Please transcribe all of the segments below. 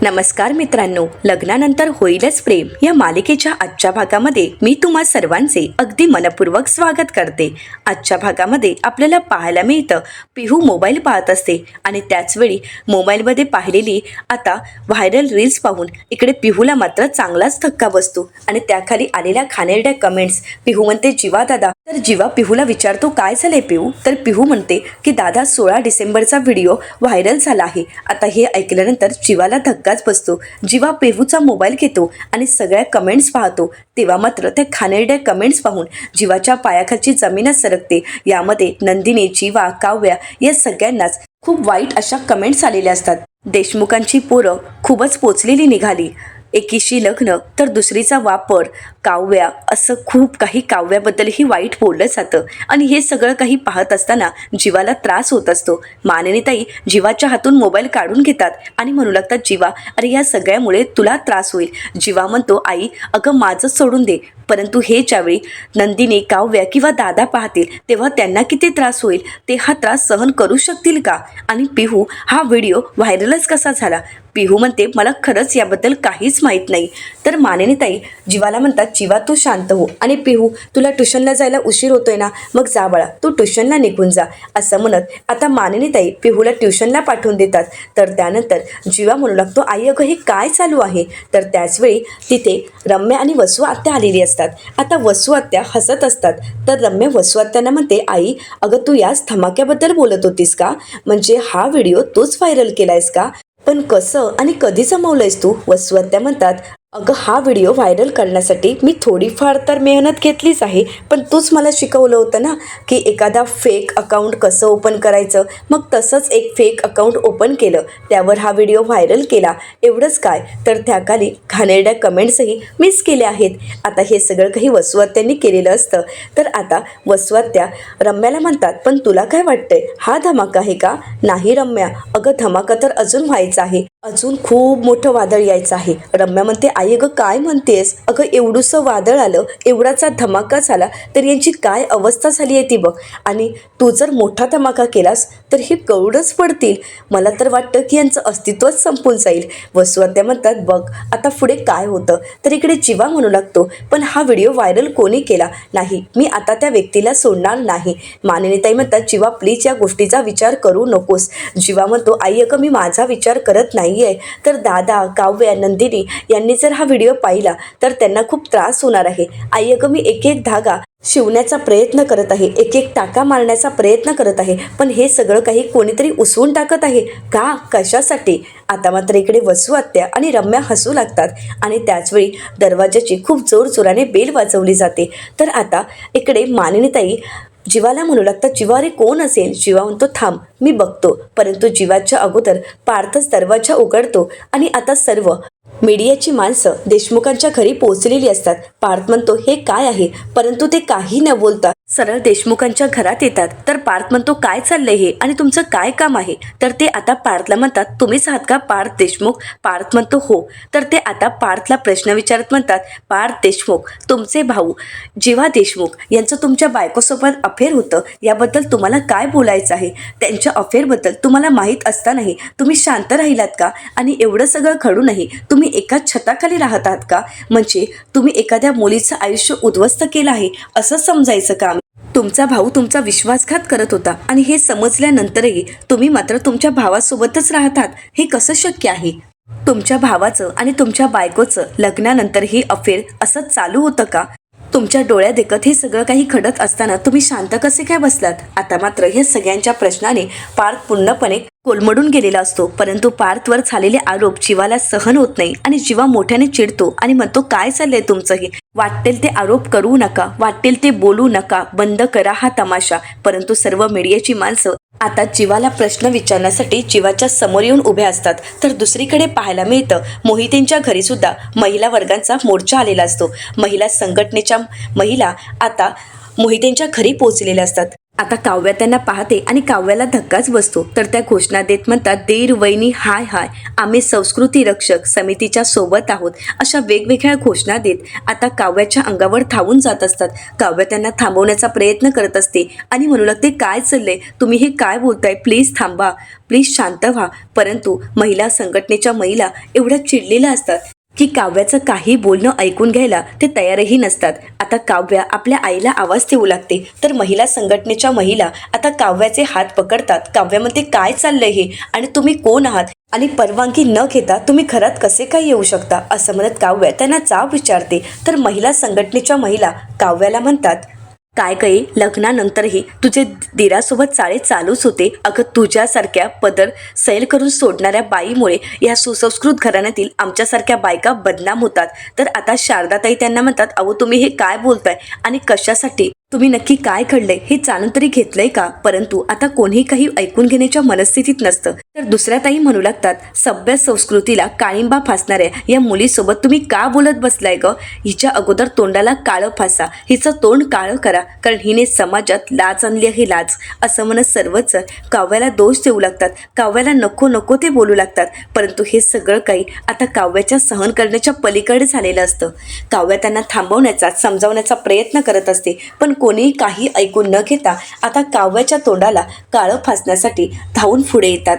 नमस्कार मित्रांनो, लग्नानंतर होईलच प्रेम या मालिकेच्या आजच्या भागामध्ये मी तुम्हा सर्वांचे अगदी मनपूर्वक स्वागत करते। आजच्या भागामध्ये आपल्याला पाहायला मिळतं पिहू मोबाईल पाहत असते आणि त्याचवेळी मोबाईलमध्ये पाहिलेली आता व्हायरल रील्स पाहून इकडे पिहूला मात्र चांगलाच धक्का बसतो आणि त्याखाली आलेल्या घाणेरड्या कमेंट्स। पिहू म्हणते जीवा दादा, तर जीवा पिहूला विचारतो काय झालंय पिहू, तर पिहू म्हणते की दादा 16 डिसेंबरचा व्हिडिओ व्हायरल झाला आहे। आता हे ऐकल्यानंतर जीवाला धक्काच बसतो। जीवा पिहूचा मोबाईल घेतो आणि सगळ्या कमेंट्स पाहतो, तेव्हा मात्र त्या घाणेरड्या कमेंट्स पाहून जीवाच्या पायाखालची जमीनच सरकते। यामध्ये नंदिनी, जीवा, काव्या या सगळ्यांनाच खूप वाईट अशा कमेंट्स आलेल्या असतात। देशमुखांची पोरं खूपच पोचलेली निघाली, एकीशी लग्न तर दुसरीचा वापर, काव्या, असं खूप काही काव्याबद्दलही वाईट बोललं जातं आणि हे सगळं काही पाहत असताना जीवाला त्रास होत असतो। मानिनीताई जीवाच्या हातून मोबाईल काढून घेतात आणि म्हणू लागतात जीवा, अरे या सगळ्यामुळे तुला त्रास होईल। जीवा म्हणतो आई अगं माझं सोडून दे, परंतु हे ज्यावेळी नंदिनी, काव्या किंवा दादा पाहतील तेव्हा त्यांना किती त्रास होईल, ते हा त्रास सहन करू शकतील का? आणि पिहू हा व्हिडिओ व्हायरलच कसा झाला? पिहू म्हणते मला खरंच याबद्दल काहीच माहीत नाही। तर मानिनीताई जीवाला म्हणतात जीवा तू शांत हो आणि पिहू तुला ट्युशनला जायला उशीर होतोय ना, मग जा बाळा तू ट्युशनला निघून जा, असं म्हणत आता मानिनीताई पिहूला ट्युशनला पाठवून देतात। तर त्यानंतर जीवा म्हणू लागतो आई अगं हे काय चालू आहे? तर त्याचवेळी तिथे रम्या आणि वसू आत्या आलेली असतात। आता वसू आत्या हसत असतात, तर रम्या वसू आत्यांना म्हणते आई अगं तू याच धमाक्याबद्दल बोलत होतीस का? म्हणजे हा व्हिडिओ तूच व्हायरल केलायस का? पण कसं आणि कधी जमवलंयस तू? वसू आत्या म्हणतात अगं हा व्हिडिओ व्हायरल करण्यासाठी मी थोडीफार तर मेहनत घेतलीच आहे, पण तूच मला शिकवलं होतं ना की एखादा फेक अकाउंट कसं ओपन करायचं। मग तसंच एक फेक अकाउंट ओपन केलं, त्यावर हा व्हिडिओ व्हायरल केला, एवढंच काय, तर त्याखाली घाणेरड्या कमेंट्सही मिस केल्या आहेत। आता हे सगळं काही वसू आत्यांनी केलेलं असतं। तर आता वसू आत्या रम्याला म्हणतात पण तुला काय वाटतंय, हा धमाका आहे का? नाही रम्या, अगं धमाका तर अजून व्हायचा आहे, अजून खूप मोठं वादळ यायचं आहे। रम्या म्हणते आई अगं काय म्हणतेस? अगं एवढंसं वादळ आलं, एवढाचा धमाका झाला, तर यांची काय अवस्था झाली आहे ती बघ। आणि तू जर मोठा धमाका केलास तर हे गौडच पडतील, मला तर वाटतं की यांचं अस्तित्वच संपून जाईल। वसू आत्या म्हणतात बघ आता पुढे काय होतं। तर इकडे जीवा म्हणू लागतो पण हा व्हिडिओ व्हायरल कोणी केला? नाही, मी आता त्या व्यक्तीला सोडणार नाही। मानिनीताई म्हणतात जीवा प्लीज या गोष्टीचा विचार करू नकोस। जीवा म्हणतो आई अगं मी माझा विचार करत नाहीये, तर दादा, काव्या, नंदिनी यांनी जर हा व्हिडिओ पाहिला तर त्यांना खूप त्रास होणार आहे। आई अगं मी एक एक धागा शिवण्याचा प्रयत्न करत आहे, एक एक टाका मारण्याचा प्रयत्न करत आहे, पण हे सगळं काही कोणीतरी उसवून टाकत आहे का? कशासाठी? आता मात्र इकडे वसू आत्या आणि रम्या हसू लागतात आणि त्याचवेळी दरवाजाची खूप जोरजोराने बेल वाजवली जाते। तर आता इकडे मानिनीताई जीवाला म्हणू लागतात जीवा अरे कोण असेल? जीवा म्हणतो थांब मी बघतो, परंतु जीवाच्या अगोदर पार्थच दरवाजा उघडतो आणि आता सर्व मीडियाची माणसं देशमुखांच्या घरी पोहोचलेली असतात। पार्थ म्हणतो हे काय आहे, परंतु ते काही न बोलता सरळ देशमुखांच्या घरात येतात। तर पार्थ म्हणतो काय चाललंय हे आणि तुमचं काय काम आहे? तर ते आता पार्थला म्हणतात तुम्हीच आहात का पार्थ देशमुख? पार्थ म्हणतो हो। तर ते आता पार्थला प्रश्न विचारत म्हणतात पार्थ देशमुख, तुमचे भाऊ जीवा देशमुख यांचं तुमच्या बायकोसोबत अफेअर होतं, याबद्दल तुम्हाला काय बोलायचं आहे? त्यांच्या अफेअरबद्दल तुम्हाला माहीत असतानाही तुम्ही शांत राहिलात का? आणि एवढं सगळं घडूनही तुम्ही एकाच छताखाली राहत आहात का? म्हणजे तुम्ही एखाद्या मुलीचं आयुष्य उद्ध्वस्त केलं आहे असं समजायचं का? तुमचा भाऊ तुमचा विश्वासघात करत होता आणि हे समजल्यानंतरही तुम्ही मात्र तुमच्या भावासोबतच राहतात, हे कसं शक्य आहे? तुमच्या भावाचं आणि तुमच्या बायकोचं लग्नानंतरही अफेअर असं चालू होतं का? तुमच्या डोळ्या देखत हे सगळं काही घडत असताना तुम्ही शांत कसे काय बसलात? आता मात्र हे सगळ्यांच्या प्रश्नाने पार्थ पूर्णपणे कोलमडून गेलेला असतो, परंतु पार्थवर झालेले आरोप जीवाला सहन होत नाही आणि जीवा मोठ्याने चिडतो आणि म्हणतो काय चाललंय तुमचं हे? वाटेल ते आरोप करू नका, वाटेल ते बोलू नका, बंद करा हा तमाशा। परंतु सर्व मीडियाची माणसं आता जीवाला प्रश्न विचारण्यासाठी जीवाच्या समोर येऊन उभे असतात। तर दुसरीकडे पाहायला मिळतं मोहितेंच्या घरी सुद्धा महिला वर्गांचा मोर्चा आलेला असतो। महिला संघटनेच्या महिला आता मोहितेंच्या घरी पोहोचलेल्या असतात। आता काव्या त्यांना पाहते आणि काव्याला धक्काच बसतो. तर त्या घोषणा देत म्हणतात, देर वहिनी हाय हाय, आम्ही संस्कृती रक्षक समितीच्या सोबत आहोत. अशा वेगवेगळ्या घोषणा देत आता काव्याच्या अंगावर धावून जात असतात. काव्य त्यांना थांबवण्याचा प्रयत्न करत असते आणि म्हणू लागते, काय चाललंय, तुम्ही हे काय बोलताय, प्लीज थांबा, प्लीज शांत व्हा. परंतु महिला संघटनेच्या महिला एवढ्या चिडलेल्या असतात की काव्याचं काही बोलणं ऐकून घ्यायला ते तयारही नसतात. आता काव्या आपल्या आईला आवाज देऊ लागते. तर महिला संघटनेच्या महिला आता काव्याचे हात पकडतात. काव्यामध्ये काय चाललंय हे, आणि तुम्ही कोण आहात, आणि परवानगी न घेता तुम्ही घरात कसे काय येऊ शकता, असं म्हणत काव्या त्यांना जाब विचारते. तर महिला संघटनेच्या महिला काव्याला म्हणतात, काय काही लग्नानंतरही तुझे दिरासोबत चाळे चालूच होते. अगं तुझ्यासारख्या पदर सैल करून सोडणाऱ्या बाईमुळे या सुसंस्कृत घराण्यातील आमच्यासारख्या बायका बदनाम होतात. तर आता शारदाताई त्यांना म्हणतात, अहो तुम्ही हे काय बोलताय आणि कशासाठी, तुम्ही नक्की काय घडलंय हे जाणून तरी घेतलंय का. परंतु आता कोणीही काही ऐकून घेण्याच्या मनस्थितीत नसतं. तर दुसऱ्या ताई म्हणू लागतात, सभ्य संस्कृतीला काळिंबा फासणाऱ्या या मुलीसोबत तुम्ही का बोलत बसलाय ग. हिच्या अगोदर तोंडाला काळं फासा, हिचं तोंड काळं करा, कारण हिने समाजात लाज आणली आहे, लाज. असं म्हणत सर्वच काव्याला दोष देऊ लागतात. काव्याला नको नको ते बोलू लागतात. परंतु हे सगळं काही आता काव्याच्या सहन करण्याच्या पलीकडे झालेलं असतं. काव्या त्यांना थांबवण्याचा समजावण्याचा प्रयत्न करत असते, पण कोणीही काही ऐकून न घेता आता काव्याच्या तोंडाला काळं फासण्यासाठी धावून पुढे येतात.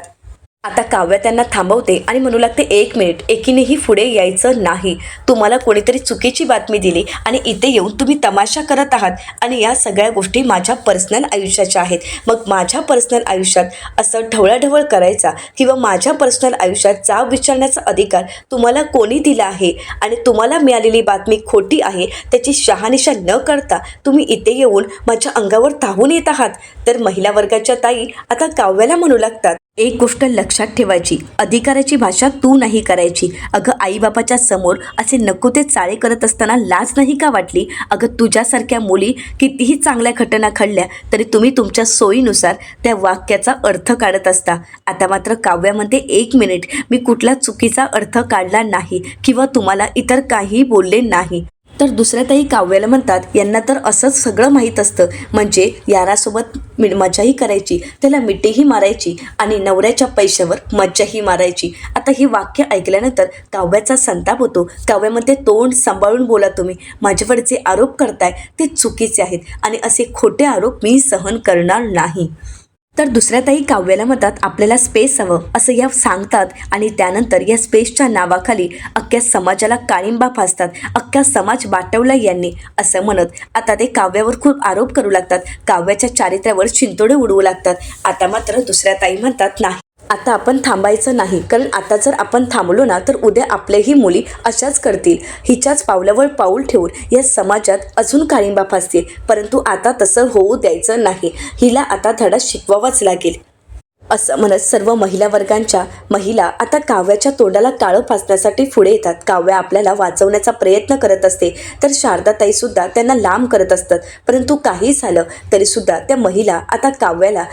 आता काव्या त्यांना थांबवते आणि म्हणू लागते, एक मिनिट, एकीनेही पुढे यायचं नाही. तुम्हाला कोणीतरी चुकीची बातमी दिली आणि इथे येऊन तुम्ही तमाशा करत आहात, आणि या सगळ्या गोष्टी माझ्या पर्सनल आयुष्याच्या आहेत. मग माझ्या पर्सनल आयुष्यात असं ढवळाढवळ करायचा किंवा माझ्या पर्सनल आयुष्यात जाब विचारण्याचा अधिकार तुम्हाला कोणी दिला आहे, आणि तुम्हाला मिळालेली बातमी खोटी आहे त्याची शहानिशा न करता तुम्ही इथे येऊन माझ्या अंगावर धावून येत आहात. तर महिला वर्गाच्या ताई आता काव्याला म्हणू लागतात, एक गोष्ट लक्षात ठेवायची, अधिकाराची भाषा तू नाही करायची. अगं आईबापाच्या समोर असे नको ते चाळे करत असताना लाज नाही का वाटली. अगं तुझ्यासारख्या मुली कितीही चांगल्या घटना घडल्या तरी तुम्ही तुमच्या सोयीनुसार त्या वाक्याचा अर्थ काढत असता. आता मात्र काव्यामध्ये, एक मिनिट, मी कुठला चुकीचा अर्थ काढला नाही किंवा तुम्हाला इतर काही बोलले नाही. तर दुसऱ्या ताई काव्याला म्हणतात, यांना तर असंच सगळं माहीत असतं, म्हणजे यारासोबत मजाही करायची, त्याला मिठीही मारायची आणि नवऱ्याच्या पैशावर मज्जाही मारायची. आता ही वाक्य ऐकल्यानंतर काव्याचा संताप होतो. काव्यामध्ये, तोंड सांभाळून बोला, तुम्ही माझ्यावर जे आरोप करताय ते चुकीचे आहेत आणि असे खोटे आरोप मी सहन करणार नाही. तर दुसऱ्या ताई काव्याला म्हणतात, आपल्याला स्पेस हवं असं या सांगतात आणि त्यानंतर या स्पेसच्या नावाखाली अख्ख्या समाजाला काळिंबा फासतात. अख्खा समाज बाटवला यांनी, असं म्हणत आता ते काव्यावर खूप आरोप करू लागतात. काव्याच्या चारित्र्यावर चिंतोडे उडवू लागतात. आता मात्र दुसऱ्या ताई म्हणतात, नाही, आता आपण थांबायचं नाही, कारण आता जर आपण थांबलो ना तर उद्या आपल्याही मुली अशाच करतील, हिच्याच पावलावर पाऊल ठेवून या समाजात अजून काळिंबा फासतील. परंतु आता तसं होऊ द्यायचं नाही, हिला आता धडा शिकवावाच लागेल. असं म्हणत सर्व महिला वर्गांच्या महिला आता काव्याच्या तोंडाला काळं फासण्यासाठी पुढे येतात. काव्या आपल्याला वाचवण्याचा प्रयत्न करत असते, तर शारदाताईसुद्धा त्यांना लांब करत असतात. परंतु काही झालं तरीसुद्धा त्या महिला आता काव्याला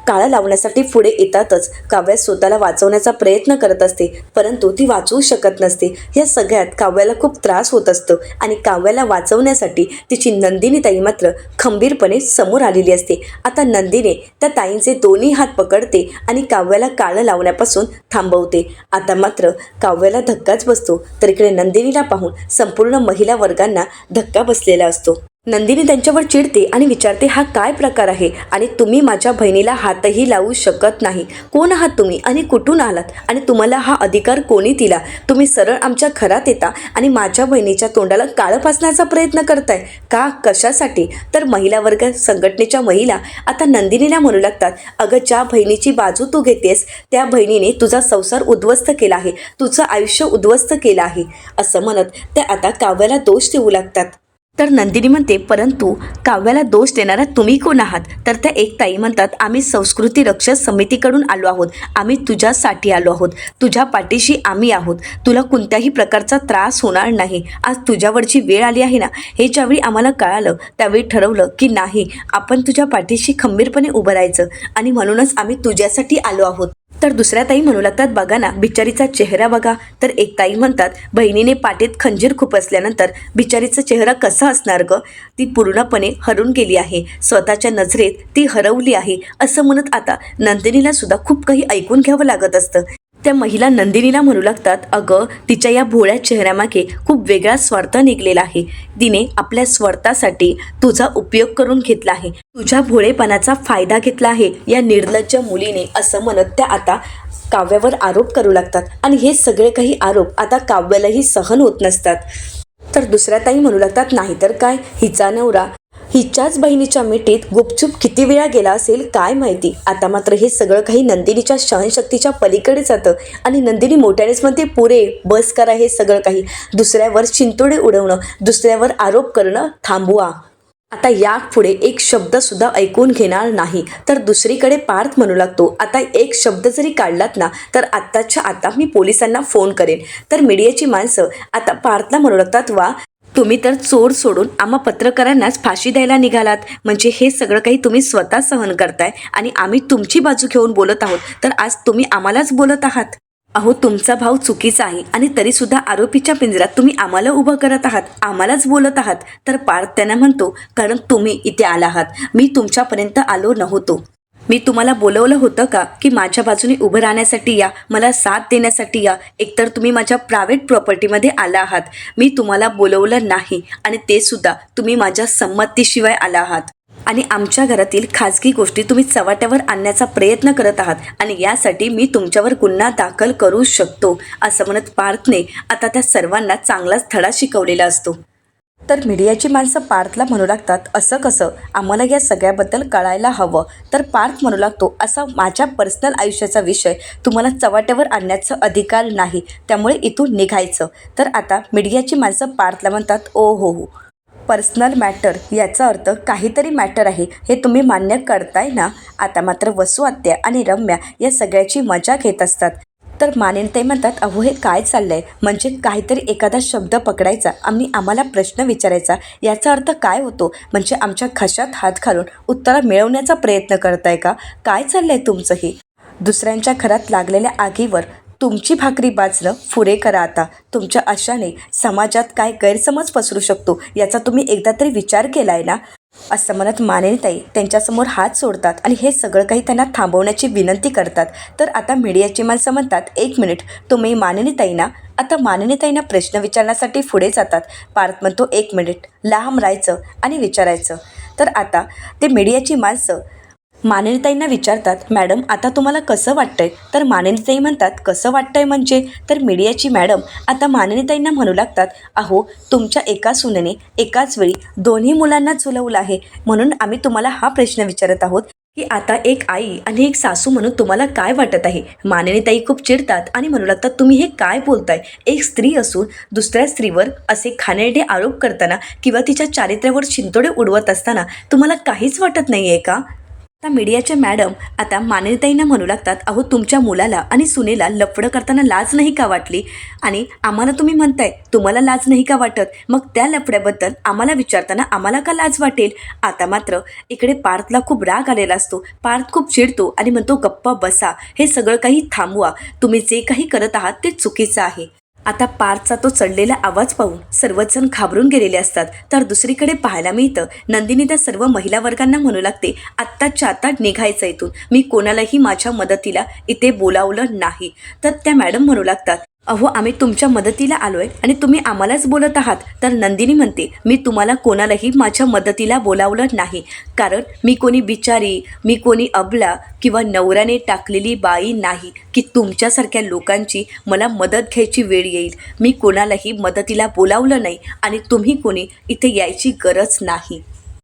काळा लावण्यासाठी पुढे येतातच. काव्या स्वतःला वाचवण्याचा प्रयत्न करत असते, परंतु ती वाचवू शकत नसते. या सगळ्यात काव्याला खूप त्रास होत असतो आणि काव्याला वाचवण्यासाठी तिची नंदिनी ताई मात्र खंबीरपणे समोर आलेली असते. आता नंदिनी त्या ताईंचे दोन्ही हात पकडते आणि काव्याला काळं लावण्यापासून थांबवते. आता मात्र काव्याला धक्काच बसतो. तर इकडे नंदिनीला पाहून संपूर्ण महिला वर्गांना धक्का बसलेला असतो. नंदिनी त्यांच्यावर चिडते आणि विचारते, हा काय प्रकार आहे, आणि तुम्ही माझ्या बहिणीला हातही लावू शकत नाही. कोण आहात तुम्ही आणि कुठून आलात, आणि तुम्हाला हा अधिकार कोणी दिला. तुम्ही सरळ आमच्या घरात येता आणि माझ्या बहिणीच्या तोंडाला काळं फासण्याचा प्रयत्न करताय का, कशासाठी. तर महिला वर्ग संघटनेच्या महिला आता नंदिनीला म्हणू लागतात, अगं ज्या बहिणीची बाजू तू घेतेस त्या बहिणीने तुझा संसार उद्ध्वस्त केला आहे, तुझं आयुष्य उद्ध्वस्त केलं आहे. असं म्हणत त्या आता काव्याला दोष देऊ लागतात. तर नंदिनी म्हणते, परंतु काव्याला दोष देणारा तुम्ही कोण आहात. तर त्या एक ताई म्हणतात, आम्ही संस्कृती रक्षक समितीकडून आलो आहोत, आम्ही तुझ्यासाठी आलो आहोत, तुझ्या पाठीशी आम्ही आहोत, तुला कोणत्याही प्रकारचा त्रास होणार नाही. आज तुझ्यावरची वेळ आली आहे ना, हे ज्यावेळी आम्हाला कळालं त्यावेळी ठरवलं की नाही, आपण तुझ्या पाठीशी खंबीरपणे उभं राहायचं, आणि म्हणूनच आम्ही तुझ्यासाठी आलो आहोत. तर दुसऱ्या ताई म्हणू लागतात, बघा ना बिचारीचा चेहरा बघा. तर एक ताई म्हणतात, बहिणीने पाठीत खंजीर खुपसल्यानंतर बिचारीचा चेहरा कसा असणार ग, ती पूर्णपणे हरून गेली आहे, स्वतःच्या नजरेत ती हरवली आहे, असं म्हणत आता नंदिनीला सुद्धा खूप काही ऐकून घ्यावं लागत असतं. त्या महिला नंदिनीला म्हणू लागतात, अगं तिच्या या भोळ्या चेहऱ्यामागे खूप वेगळा स्वार्थ निघलेला आहे. तिने आपल्या स्वार्थासाठी तुझा उपयोग करून घेतला आहे, तुझ्या भोळेपणाचा फायदा घेतला आहे या निर्लज्ज मुलीने, असं म्हणत त्या आता काव्यावर आरोप करू लागतात. आणि हे सगळे काही आरोप आता काव्यालाही सहन होत नसतात. तर दुसऱ्या ताई म्हणू लागतात, नाहीतर काय, हिचा नवरा हिच्याच बहिणीच्या मिठीत गुपचूप किती वेळा गेला असेल काय माहिती. आता मात्र हे सगळं काही नंदिनीच्या सहनशक्तीच्या पलीकडे जातं आणि नंदिनी मोठ्यानेच म्हणते, पुरे बस करा हे सगळं काही, दुसऱ्यावर चिंतोडे उडवणं, दुसऱ्यावर आरोप करणं थांबवा, आता यापुढे एक शब्द सुद्धा ऐकून घेणार नाही. तर दुसरीकडे पार्थ म्हणू लागतो, आता एक शब्द जरी काढलात ना तर आत्ताच्या आता मी पोलिसांना फोन करेन. तर मीडियाची माणसं आता पार्थला म्हणू लागतात, वा तुम्ही तर चोर सोडून आम्हा पत्रकारांनाच फाशी द्यायला निघालात, म्हणजे हे सगळं काही तुम्ही स्वतः सहन करताय आणि आम्ही तुमची बाजू घेऊन बोलत आहोत, तर आज तुम्ही आम्हालाच बोलत आहात. अहो तुमचा भाव चुकीचा आहे आणि तरीसुद्धा आरोपीच्या पिंजऱ्यात तुम्ही आम्हाला उभं करत आहात, आम्हालाच बोलत आहात. तर पार्थ त्यांना म्हणतो, कारण तुम्ही इथे आला आहात, मी तुमच्यापर्यंत आलो नव्हतो. मी तुम्हाला बोलवलं होतं का की माझ्या बाजूने उभं राहण्यासाठी या, मला साथ देण्यासाठी या, एकतर तुम्ही माझ्या प्रायव्हेट प्रॉपर्टीमध्ये आला आहात. मी तुम्हाला बोलवलं नाही आणि ते सुद्धा तुम्ही माझ्या संमतीशिवाय आला आहात आणि आमच्या घरातील खाजगी गोष्टी तुम्ही चव्हाट्यावर आणण्याचा प्रयत्न करत आहात आणि यासाठी मी तुमच्यावर गुन्हा दाखल करू शकतो, असं म्हणत पार्थने आता त्या सर्वांना चांगलाच धडा शिकवलेला असतो. तर मीडियाची माणसं पार्थला म्हणू लागतात, असं कसं, आम्हाला या सगळ्याबद्दल कळायला हवं. तर पार्थ म्हणू लागतो, असा माझ्या पर्सनल आयुष्याचा विषय तुम्हाला चव्हाट्यावर आणण्याचा अधिकार नाही, त्यामुळे इथून निघायचं. तर आता मीडियाची माणसं पार्थला म्हणतात, ओ हो हो, पर्सनल मॅटर याचा अर्थ काहीतरी मॅटर आहे हे तुम्ही मान्य करताय ना. आता मात्र वसू आत्या आणि रम्या या सगळ्याची मजा घेत असतात. तर मानिनताई म्हणतात, अहो हे काय चाललंय, म्हणजे काहीतरी एखादा शब्द पकडायचा आणि आम्हाला प्रश्न विचारायचा, याचा अर्थ काय होतो, म्हणजे आमच्या खशात हात घालून उत्तरं मिळवण्याचा प्रयत्न करताय का, काय चाललंय तुमचं हे. दुसऱ्यांच्या घरात लागलेल्या आगीवर तुमची भाकरी बाजणं पुरे करा. आता तुमच्या आशाने समाजात काय गैरसमज पसरू शकतो याचा तुम्ही एकदा तरी विचार केलाय ना, असं म्हणत मानिनीताई त्यांच्यासमोर हात सोडतात आणि हे सगळं काही त्यांना थांबवण्याची विनंती करतात. तर आता मीडियाची माणसं म्हणतात, एक मिनिट, तुम्ही मानिनीताईंना, आता मानिनीताईंना प्रश्न विचारण्यासाठी पुढे जातात. पार्थ म्हणतो, एक मिनिट, लांब राहायचं आणि विचारायचं. तर आता ते मीडियाची माणसं मानिनीताईंना विचारतात, मॅडम आता तुम्हाला कसं वाटतंय. तर मानिनीताई म्हणतात, कसं वाटतंय म्हणजे. तर मीडियाची मॅडम आता मानिनीताईंना म्हणू लागतात, अहो तुमच्या एका सुनेने एकाच वेळी दोन्ही मुलांना झुलवलं आहे, म्हणून आम्ही तुम्हाला हा प्रश्न विचारत आहोत की आता एक आई आणि एक सासू म्हणून तुम्हाला काय वाटत आहे. मानिनीताई खूप चिडतात आणि म्हणू लागतात, तुम्ही हे काय बोलताय, एक स्त्री असून दुसऱ्या स्त्रीवर असे घाणेरडे आरोप करताना किंवा तिच्या चारित्र्यावर शिंतोडे उडवत असताना तुम्हाला काहीच वाटत नाही आहे का. आता मीडियाच्या मॅडम आता मानिनीताईंना म्हणू लागतात, अहो तुमच्या मुलाला आणि सुनेला लफडं करताना लाज नाही का वाटली, आणि आम्हाला तुम्ही म्हणताय तुम्हाला लाज नाही का वाटत, मग त्या लफड्याबद्दल आम्हाला विचारताना आम्हाला का लाज वाटेल. आता मात्र इकडे पार्थला खूप राग आलेला असतो. पार्थ खूप चिडतो आणि म्हणतो, गप्पा बसा, हे सगळं काही थांबवा, तुम्ही जे काही करत आहात ते चुकीचं आहे. आता पार्थचा तो चढलेला आवाज पाहून सर्वजण घाबरून गेलेले असतात. तर दुसरीकडे पाहायला मिळतं, नंदिनी त्या सर्व महिला वर्गांना म्हणू लागते, आत्ताच्या आता निघायचं इथून, मी कोणालाही माझ्या मदतीला इथे बोलावलं नाही. तर त्या मॅडम म्हणू लागतात, अहो आम्ही तुमच्या मदतीला आलोय आणि तुम्ही आम्हालाच बोलत आहात. तर नंदिनी म्हणते, मी तुम्हाला कोणालाही माझ्या मदतीला बोलावलं नाही, कारण मी कोणी बिचारी, मी कोणी अबला किंवा नवऱ्याने टाकलेली बाई नाही की तुमच्यासारख्या लोकांची मला मदत घ्यायची वेळ येईल. मी कोणालाही मदतीला बोलावलं नाही आणि तुम्ही कोणी इथे यायची गरज नाही.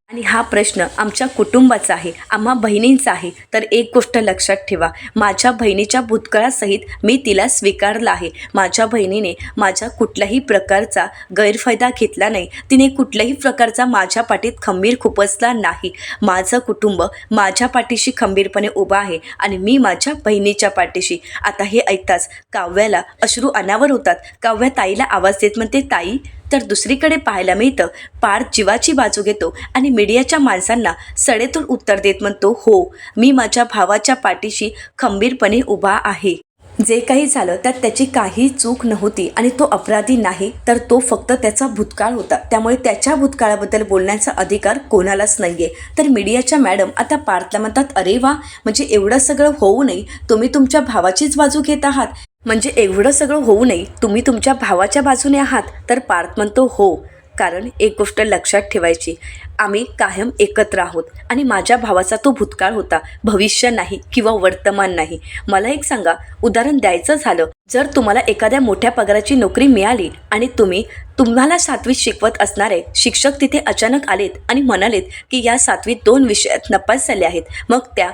आणि हा प्रश्न आमच्या कुटुंबाचा आहे, आम्हा बहिणींचा आहे. तर एक गोष्ट लक्षात ठेवा, माझ्या बहिणीच्या भूतकाळासहित मी तिला स्वीकारलं आहे. माझ्या बहिणीने माझ्या कुठल्याही प्रकारचा गैरफायदा घेतला नाही, तिने कुठल्याही प्रकारचा माझ्या पाठीत खंबीर खुपसला नाही. माझं कुटुंब माझ्या पाठीशी खंबीरपणे उभं आहे आणि मी माझ्या बहिणीच्या पाठीशी. आता हे ऐकताच काव्याला अश्रू अनावर होतात. काव्या ताईला आवाज देत म्हणते, ताई तर दुसरीकडे पाहायला मिळतं पार्थ जीवाची बाजू घेतो आणि मीडियाच्या माणसांना सडेतून उत्तर देत म्हणतो, हो, मी माझ्या भावाच्या पाठीशी खंबीरपणे उभा आहे. जे काही झालं त्यात त्याची काही चूक नव्हती आणि तो अपराधी नाही, तर तो फक्त त्याचा भूतकाळ होता. त्यामुळे त्याच्या भूतकाळाबद्दल बोलण्याचा अधिकार कोणालाच नाहीये. तर मीडियाच्या मॅडम आता पार्थला म्हणतात, अरे वा, म्हणजे एवढं सगळं होऊ नये तुम्ही तुमच्या भावाचीच बाजू घेत आहात, म्हणजे एवढं सगळं होऊ नये तुम्ही तुमच्या भावाच्या बाजूने आहात. तर पार्थ म्हणतो, हो, कारण एक गोष्ट लक्षात ठेवायची, आम्ही कायम एकत्र आहोत आणि माझ्या भावाचा तो भूतकाळ होता, भविष्य नाही किंवा वर्तमान नाही. मला एक सांगा, उदाहरण द्यायचं झालं, जर तुम्हाला एखाद्या मोठ्या पगाराची नोकरी मिळाली आणि तुम्हाला 7वीत शिकवत असणारे शिक्षक तिथे अचानक आलेत आणि म्हणालेत की या 7वीत 2 विषयात नपास झाले आहेत, मग त्या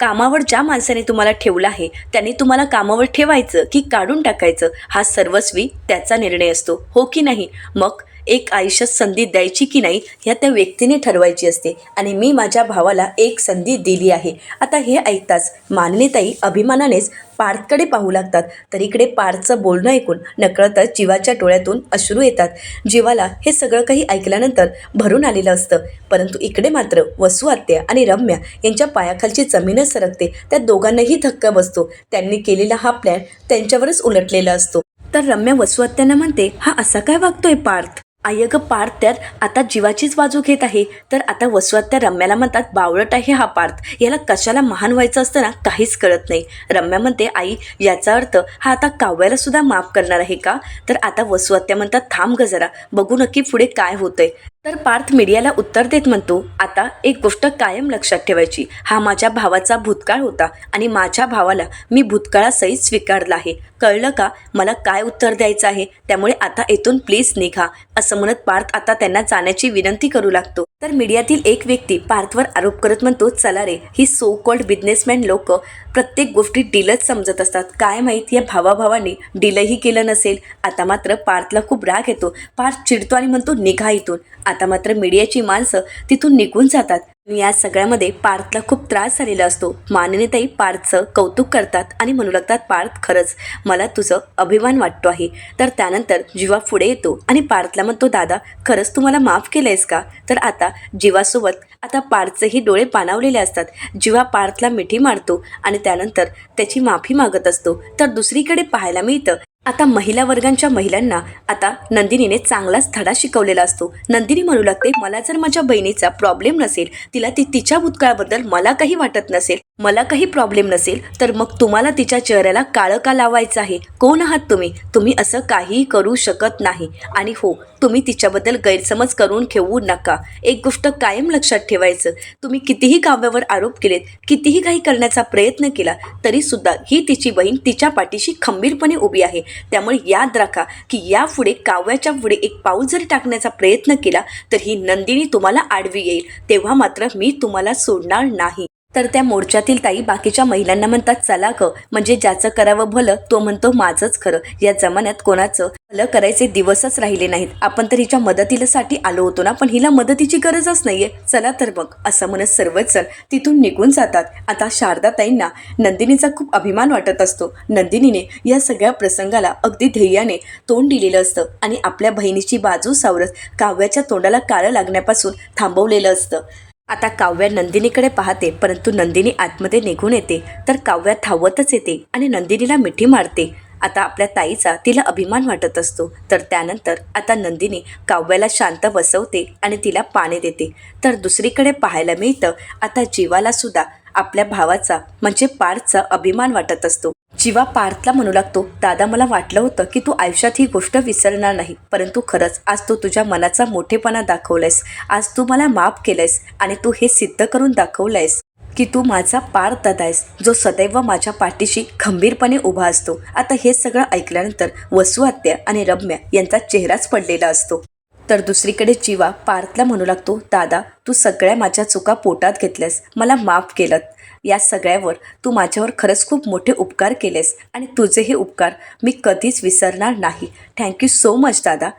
कामावर ज्या माणसाने तुम्हाला ठेवलं आहे त्यांनी तुम्हाला कामावर ठेवायचं की काढून टाकायचं हा सर्वस्वी त्याचा निर्णय असतो, हो की नाही? मग एक आयुष्यात संधी द्यायची की नाही ह्या त्या व्यक्तीने ठरवायची असते आणि मी माझ्या भावाला एक संधी दिली आहे. आता हे ऐकताच मानिनीताई अभिमानानेच पार्थकडे पाहू लागतात. तर इकडे पार्थचं बोलणं ऐकून नकळतच जीवाच्या डोळ्यातून अश्रू येतात. जीवाला हे सगळं काही ऐकल्यानंतर भरून आलेलं असतं, परंतु इकडे मात्र वसू आत्या आणि रम्या यांच्या पायाखालची जमीनच सरकते. त्या दोघांनाही धक्का बसतो. त्यांनी केलेला हा प्लॅन त्यांच्यावरच उलटलेला असतो. तर रम्या वसू आत्यांना म्हणते, हा असा काय वागतोय पार्थ? आई अगं, पार्थ त्यात आता जीवाचीच बाजू घेत आहे. तर आता वसू आत्या रम्याला म्हणतात, बावळट आहे हा पार्थ, याला कशाला महान व्हायचं असतं ना, काहीच कळत नाही. रम्या म्हणते, आई, याचा अर्थ हा आता काव्याला सुद्धा माफ करणार आहे का? तर आता वसू आत्या म्हणतात, थांब ग जरा, बघू नक्की पुढे काय होतंय. तर पार्थ मीडियाला उत्तर देत म्हणतो, आता एक गोष्ट कायम लक्षात ठेवायची, हा माझ्या भावाचा भूतकाळ होता आणि माझ्या भावाला मी भूतकाळासहित स्वीकारलं आहे. कळलं का मला काय उत्तर द्यायचं आहे? त्यामुळे आता इथून प्लीज निघा, असं म्हणत पार्थ आता त्यांना जाण्याची विनंती करू लागतो. तर मीडियातील एक व्यक्ती पार्थवर आरोप करत म्हणतो, चला रे, ही सो कॉल्ड बिझनेसमॅन लोक प्रत्येक गोष्टी डीलच समजत असतात. काय माहीत या भावाभावांनी डीलही केलं नसेल. आता मात्र पार्थला खूप राग येतो. पार्थ चिडतो आणि म्हणतो, निघा इथून. आता मात्र मीडियाची माणसं तिथून निघून जातात. या सगळ्यामध्ये पार्थला खूप त्रास झालेला असतो. मानिनीताई पार्थचं कौतुक करतात आणि म्हणू लागतात, पार्थ, खरंच मला तुझं अभिमान वाटतो आहे. तर त्यानंतर जीवा पुढे येतो आणि पार्थला म्हणतो, दादा, खरंच तुम्हाला माफ केलंयस का? तर आता जीवासोबत आता पार्थचेही डोळे पाणावलेले असतात. जीवा पार्थला मिठी मारतो आणि त्यानंतर त्याची माफी मागत असतो. तर दुसरीकडे पाहायला मिळतं आता महिला वर्गांच्या महिलांना आता नंदिनीने चांगलाच धडा शिकवलेला असतो. नंदिनी म्हणू लागते, मला जर माझ्या बहिणीचा प्रॉब्लेम नसेल, तिच्या भूतकाळाबद्दल मला काही वाटत नसेल, मला काही प्रॉब्लेम नसेल, तर मग तुम्हाला तिच्या चेहऱ्याला काळं का लावायचं आहे? कोण आहात तुम्ही? तुम्ही असं काहीही करू शकत नाही. आणि हो, तुम्ही तिच्याबद्दल गैरसमज करून घेऊ नका. एक गोष्ट कायम लक्षात ठेवायचं, तुम्ही कितीही काव्यावर आरोप केलेत, कितीही काही करण्याचा प्रयत्न केला, तरी सुद्धा ही तिची बहीण तिच्या पाठीशी खंबीरपणे उभी आहे. त्यामुळे याद राखा की यापुढे काव्याच्या पुढे एक पाऊल जरी टाकण्याचा प्रयत्न केला तर ही नंदिनी तुम्हाला आडवी येईल, तेव्हा मात्र मी तुम्हाला सोडणार नाही. तर त्या मोर्चातील ताई बाकीच्या महिलांना म्हणतात, चला ग, म्हणजे ज्याचं करावं भलं तो म्हणतो माझंच खरं. या जमान्यात कोणाचं भलं करायचे दिवसच राहिले नाहीत. आपण तर हिच्या मदतीसाठी आलो होतो ना, पण हिला मदतीची गरजच नाहीये. चला तर मग, असं म्हणत सर्वच जण तिथून निघून जातात. आता शारदाताईंना नंदिनीचा खूप अभिमान वाटत असतो. नंदिनीने या सगळ्या प्रसंगाला अगदी धैर्याने तोंड दिलेलं असतं आणि आपल्या बहिणीची बाजू सावरत काव्याच्या तोंडाला काळं लागण्यापासून थांबवलेलं असतं. आता काव्या नंदिनीकडे पाहते, परंतु नंदिनी आतमध्ये निघून येते. तर काव्या धावतच येते आणि नंदिनीला मिठी मारते. आता आपल्या ताईचा तिला अभिमान वाटत असतो. तर त्यानंतर आता नंदिनी काव्याला शांत बसवते आणि तिला पाणी देते. तर दुसरीकडे पाहायला मिळतं आता जीवाला सुद्धा आपल्या भावाचा म्हणजे पार्थचा अभिमान वाटत असतो. जीवा पार्थला म्हणू लागतो, दादा, मला वाटलं होतं की तू आयुष्यात ही गोष्ट विसरणार नाही, परंतु खरंच आज तू तुझ्या मनाचा मोठेपणा दाखवलायस. आज तू मला माफ केलंयस आणि तू हे सिद्ध करून दाखवलंयस की तू माझा पार्थ दादा आहेस, जो सदैव माझ्या पाठीशी खंबीरपणे उभा असतो. आता हे सगळं ऐकल्यानंतर वसू आत्या आणि रम्या यांचा चेहराच पडलेला असतो. तर दुसरीकडे जीवा पार्थला म्हणू लागतो, दादा, तू सगळ्या माझ्या चुका पोटात घेतल्यास, मला माफ केलं. या सगळ्यावर तू माझ्यावर खरंच खूप मोठे उपकार केलेस आणि तुझे हे उपकार मी कधीच विसरणार नाही. थँक्यू सो मच दादा.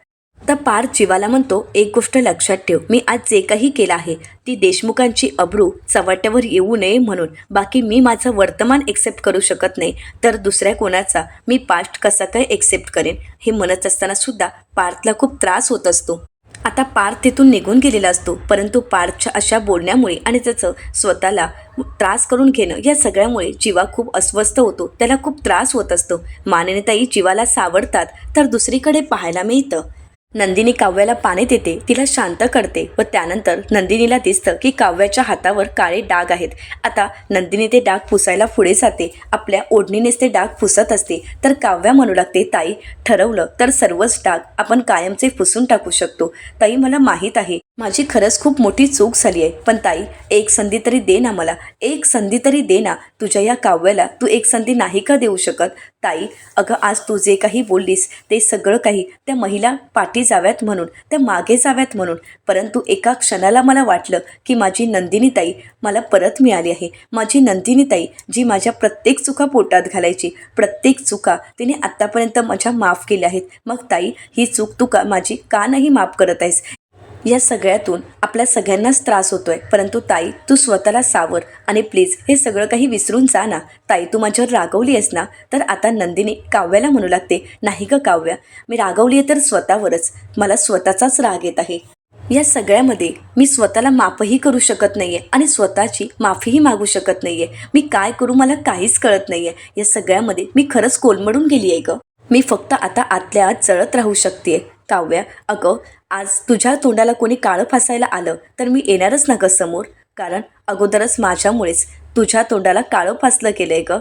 तर पार्थ जीवाला म्हणतो, एक गोष्ट लक्षात ठेव, मी आज जे काही केलं आहे ती देशमुखांची अब्रू चव्हाट्यावर येऊ नये म्हणून. बाकी मी माझं वर्तमान एक्सेप्ट करू शकत नाही, तर दुसऱ्या कोणाचा मी पास्ट कसा काय एक्सेप्ट करेन. हे म्हणत असताना सुद्धा पार्थला खूप त्रास होत असतो. आता पार्थ तिथून निघून गेलेला असतो, परंतु पार्थच्या अशा बोलण्यामुळे आणि त्याचं स्वतःला त्रास करून घेणं या सगळ्यामुळे जीवा खूप अस्वस्थ होतो. त्याला खूप त्रास होत असतो. मानिनीताई जीवाला सावरतात, तर दुसरीकडे पाहायला मिळतं नंदिनी काव्याला पाणी देते, तिला शांत करते व त्यानंतर नंदिनीला दिसतं की काव्याच्या हातावर काळे डाग आहेत. आता नंदिनी ते डाग पुसायला पुढे जाते, आपल्या ओढणीनेच ते डाग पुसत असते. तर काव्या म्हणू लागते, ताई, ठरवलं तर सर्वच डाग आपण कायमचे पुसून टाकू शकतो. ताई, मला माहीत आहे माझी खरंच खूप मोठी चूक झाली आहे, पण ताई, एक संधी तरी दे ना, मला एक संधी तरी दे ना. तुझ्या या काव्याला तू एक संधी नाही का देऊ शकत? ताई, अगं आज तू जे काही बोललीस ते सगळं काही त्या महिला पाठी जाव्यात म्हणून, त्या मागे जाव्यात म्हणून, परंतु एका क्षणाला मला वाटलं की माझी नंदिनी ताई मला परत मिळाली आहे. माझी नंदिनी ताई जी माझ्या प्रत्येक चुका पोटात घालायची, प्रत्येक चुका तिने आत्तापर्यंत माझ्या माफ केल्या आहेत. मग ताई, ही चूक तू माझी का नाही माफ करत आहेस? या सगळ्यातून आपल्या सगळ्यांनाच त्रास होतोय, परंतु ताई, तू स्वतःला सावर आणि प्लीज हे सगळं काही विसरून जा ना. ताई, तू माझ्यावर रागवली आहेस ना? तर आता नंदिनी काव्याला म्हणू लागते, नाही ग काव्या, मी रागवली आहे तर स्वतःवरच. मला स्वतःचाच राग येत आहे. या सगळ्यामध्ये मी स्वतःला माफही करू शकत नाही आहे आणि स्वतःची माफीही मागू शकत नाही आहे. मी काय करू मला काहीच कळत नाही आहे. या सगळ्यामध्ये मी खरंच कोलमडून गेली आहे ग. मी फक्त आता आतल्या आत जळत राहू शकते. काव्या, अगं, आज तुझ्या तोंडाला कोणी काळं फासायला आलं तर मी येणारच ना ग समोर, कारण अगोदरच माझ्यामुळेच तुझ्या तोंडाला काळं फासलं गेलं आहे ग.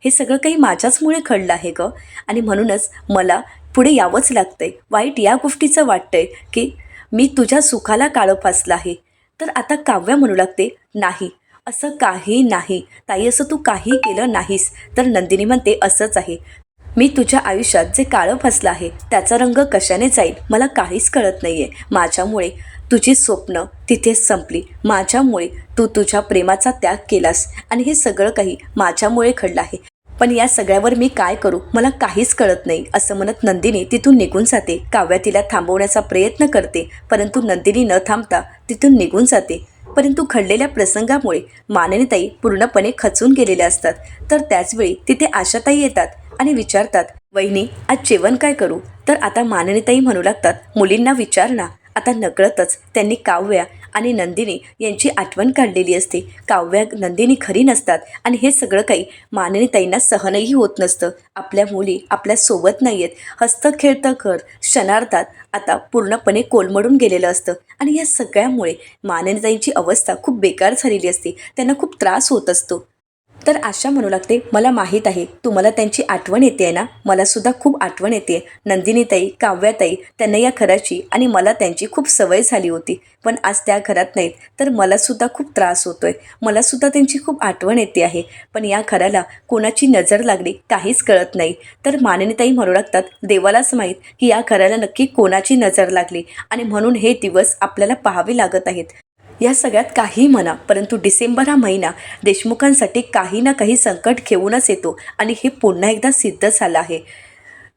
हे सगळं काही माझ्याचमुळे घडलं आहे ग, आणि म्हणूनच मला पुढे यावंच लागतंय. वाईट या गोष्टीचं वाटतंय की मी तुझ्या सुखाला काळं फासलं आहे. तर आता काव्या म्हणू लागते, नाही, असं काही नाही ताई, असं तू काही केलं नाहीस. तर नंदिनी म्हणते, असंच आहे. मी तुझ्या आयुष्यात जे काळं फसलं आहे त्याचा रंग कशाने जाईल मला काहीच कळत नाही आहे. माझ्यामुळे तुझी स्वप्न तिथेच संपली, माझ्यामुळे तू तुझ्या प्रेमाचा त्याग केलास आणि हे सगळं काही माझ्यामुळे घडलं आहे. पण या सगळ्यावर मी काय करू मला काहीच कळत नाही. असं म्हणत नंदिनी तिथून निघून जाते. काव्या तिला थांबवण्याचा प्रयत्न करते, परंतु नंदिनी न थांबता तिथून निघून जाते. परंतु घडलेल्या प्रसंगामुळे मानिनीताई पूर्णपणे खचून गेलेल्या असतात. तर त्याचवेळी तिथे आशाताई येतात आणि विचारतात, वहिनी, आज जेवण काय करू? तर आता मानिनीताई म्हणू लागतात, मुलींना विचार ना. आता नकळतच त्यांनी काव्या आणि नंदिनी यांची आठवण काढलेली असते. काव्या नंदिनी खरी नसतात आणि हे सगळं काही मानिनीताईंना सहनही होत नसतं. आपल्या मुली आपल्यासोबत नाही आहेत. हसतं खेळतं घर क्षणार्धात आता पूर्णपणे कोलमडून गेलेलं असतं आणि या सगळ्यामुळे मानिनीताईंची अवस्था खूप बेकार झालेली असते. त्यांना खूप त्रास होत असतो. तर आशा म्हणू लागते, मला माहीत आहे तुम्हाला त्यांची आठवण येते ना, मला सुद्धा खूप आठवण येते. नंदिनीताई, काव्याताई, त्यांना या घराची आणि मला त्यांची खूप सवय झाली होती, पण आज त्या घरात नाहीत तर मला सुद्धा खूप त्रास होतोय. मला सुद्धा त्यांची खूप आठवण येते आहे, पण या घराला कोणाची नजर लागली काहीच कळत नाही. तर मानिनीताई म्हणू लागतात, देवालाच माहीत की या घराला नक्की कोणाची नजर लागली आणि म्हणून हे दिवस आपल्याला पाहावे लागत आहेत. या सगळ्यात काही म्हणा, परंतु डिसेंबर हा महिना देशमुखांसाठी काही ना काही संकट घेऊनच येतो आणि हे पुन्हा एकदा सिद्ध झालं आहे.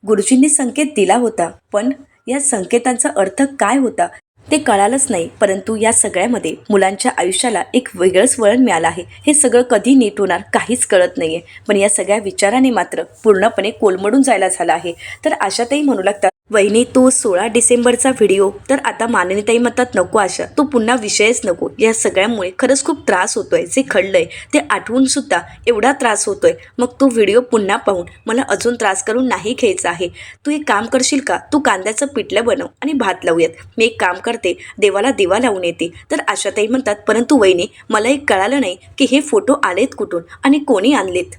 गुरुजींनी संकेत दिला होता, पण या संकेतांचा अर्थ काय होता ते कळालंच नाही. परंतु या सगळ्यामध्ये मुलांच्या आयुष्याला एक वेगळंच वळण मिळालं आहे. हे सगळं कधी नीट होणार काहीच कळत नाही आहे. पण या सगळ्या विचाराने मात्र पूर्णपणे कोलमडून जायला झाला आहे. तर आशाताई म्हणू लागतात, वहिनी, तो 16 डिसेंबरचा व्हिडिओ तर आता मानिनीताई म्हणतात, नको आशा, तो पुन्हा विषयच नको. या सगळ्यामुळे खरंच खूप त्रास होतोय. जे घडलंय ते आठवून सुद्धा एवढा त्रास होतोय. मग तो व्हिडिओ पुन्हा पाहून मला अजून त्रास करून नाही घ्यायचा आहे. तू एक काम करशील का? तू कांद्याचं पिठलं बनव आणि भात लावूयात. मी एक काम करते, देवाला दिवा लावून येते. तर आशाताई म्हणतात, परंतु वहिनी, मला एक कळालं नाही की हे फोटो आलेत कुठून आणि कोणी आणलेत?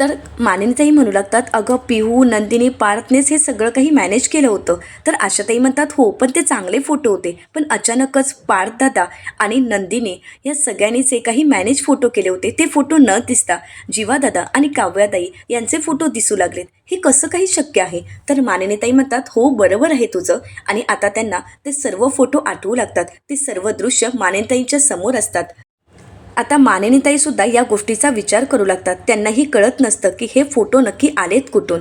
तर मानिनीताई म्हणू लागतात, अगं पिहू, नंदिनी, पार्थनेच हे सगळं काही मॅनेज केलं होतं. तर आशाताई म्हणतात, हो, पण ते चांगले फोटो होते. पण अचानकच पार्थदादा आणि नंदिनी या सगळ्यांनी जे काही मॅनेज फोटो केले होते ते फोटो न दिसता जीवादादा आणि काव्याताई यांचे फोटो दिसू लागलेत. हे कसं काही शक्य आहे? तर मानिनीताई म्हणतात, हो, बरोबर आहे तुझं. आणि आता त्यांना ते सर्व फोटो आठवू लागतात. ते सर्व दृश्य मानिनीताईंच्या समोर असतात. आता मानिनीताई सुद्धा या गोष्टीचा विचार करू लागतात. त्यांनाही कळत नसतं की हे फोटो नक्की आलेत कुठून.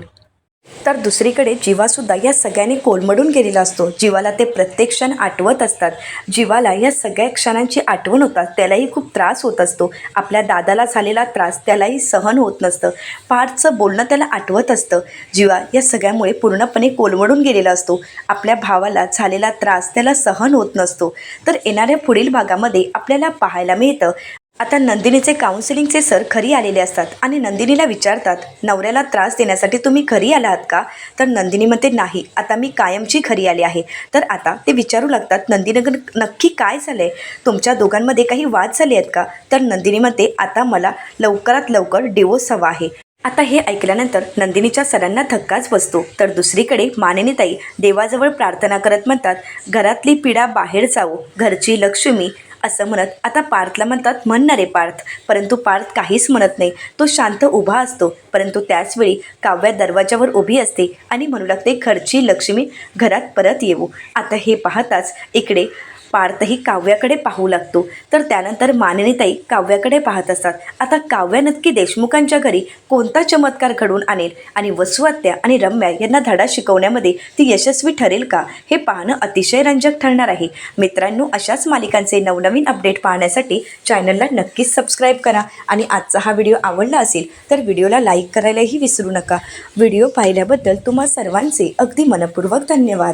तर दुसरीकडे जीवासुद्धा या सगळ्यांनी कोलमडून गेलेला असतो. जीवाला ते प्रत्येक क्षण आठवत असतात. जीवाला या सगळ्या क्षणांची आठवण होतात. त्यालाही खूप त्रास होत असतो. आपल्या दादाला झालेला त्रास त्यालाही सहन होत नसतं. पार्थचं बोलणं त्याला आठवत असतं. जीवा या सगळ्यामुळे पूर्णपणे कोलमडून गेलेला असतो. आपल्या भावाला झालेला त्रास त्याला सहन होत नसतो. तर येणाऱ्या पुढील भागामध्ये आपल्याला पाहायला मिळतं, आता नंदिनीचे काउन्सिलिंगचे सर घरी आलेले असतात आणि नंदिनीला विचारतात, नवऱ्याला त्रास देण्यासाठी तुम्ही घरी आला आहात का? तर नंदिनी म्हणते, नाही, आता मी कायमची घरी आली आहे. तर आता ते विचारू लागतात, नंदिनी नक्की काय झालं आहे? तुमच्या दोघांमध्ये काही वाद झाले आहेत का? तर नंदिनी म्हणते, आता मला लवकरात लवकर डिवोर्स हवा आहे. आता हे ऐकल्यानंतर नंदिनीच्या सरांना धक्काच बसतो. तर दुसरीकडे मानिनीताई देवाजवळ प्रार्थना करत म्हणतात, घरातली पिढा बाहेर जावो, घरची लक्ष्मी असं म्हणत आता पार्थला म्हणतात, म्हण ना रे पार्थ. परंतु पार्थ काहीच म्हणत नाही. तो शांत उभा असतो. परंतु त्याचवेळी काव्या दरवाजावर उभी असते आणि म्हणू लागते, घरची लक्ष्मी घरात परत येऊ. आता हे पाहताच इकडे पार्थही काव्याकडे पाहू लागतो. तर त्यानंतर मानिनीताई काव्याकडे पाहत असतात. आता काव्या नक्की देशमुखांच्या घरी कोणता चमत्कार घडवून आणेल आणि वसुआत्या आणि रम्या यांना धडा शिकवण्यामध्ये ती यशस्वी ठरेल का, हे पाहणं अतिशय रंजक ठरणार आहे. मित्रांनो, अशाच मालिकांचे नवनवीन अपडेट पाहण्यासाठी चॅनलला नक्कीच सबस्क्राईब करा आणि आजचा हा व्हिडिओ आवडला असेल तर व्हिडिओला लाईक करायलाही विसरू नका. व्हिडिओ पाहिल्याबद्दल तुम्हा सर्वांचे अगदी मनपूर्वक धन्यवाद.